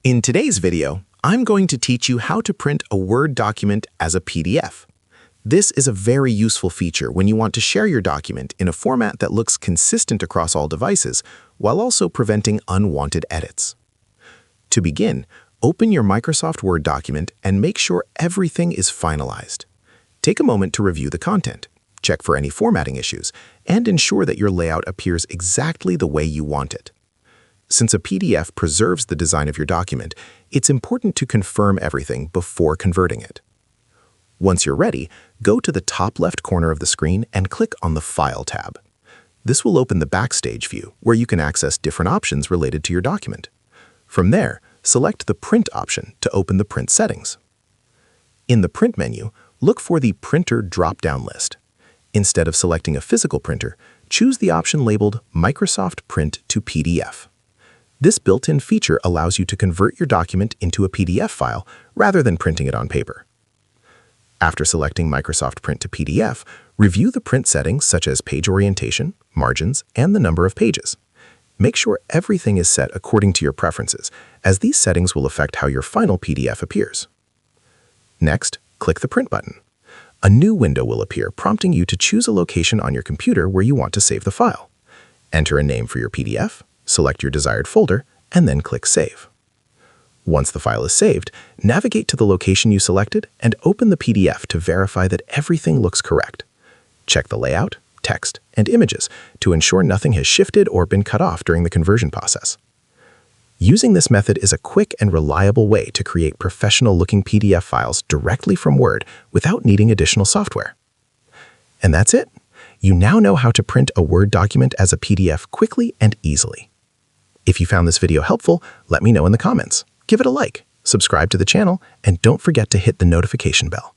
In today's video, I'm going to teach you how to print a Word document as a PDF. This is a very useful feature when you want to share your document in a format that looks consistent across all devices, while also preventing unwanted edits. To begin, open your Microsoft Word document and make sure everything is finalized. Take a moment to review the content, check for any formatting issues, and ensure that your layout appears exactly the way you want it. Since a PDF preserves the design of your document, it's important to confirm everything before converting it. Once you're ready, go to the top left corner of the screen and click on the File tab. This will open the Backstage view, where you can access different options related to your document. From there, select the Print option to open the print settings. In the Print menu, look for the Printer drop-down list. Instead of selecting a physical printer, choose the option labeled Microsoft Print to PDF. This built-in feature allows you to convert your document into a PDF file rather than printing it on paper. After selecting Microsoft Print to PDF, review the print settings such as page orientation, margins, and the number of pages. Make sure everything is set according to your preferences, as these settings will affect how your final PDF appears. Next, click the Print button. A new window will appear, prompting you to choose a location on your computer where you want to save the file. Enter a name for your PDF, select your desired folder, and then click Save. Once the file is saved, navigate to the location you selected and open the PDF to verify that everything looks correct. Check the layout, text, and images to ensure nothing has shifted or been cut off during the conversion process. Using this method is a quick and reliable way to create professional-looking PDF files directly from Word without needing additional software. And that's it. You now know how to print a Word document as a PDF quickly and easily. If you found this video helpful, let me know in the comments. Give it a like, subscribe to the channel, and don't forget to hit the notification bell.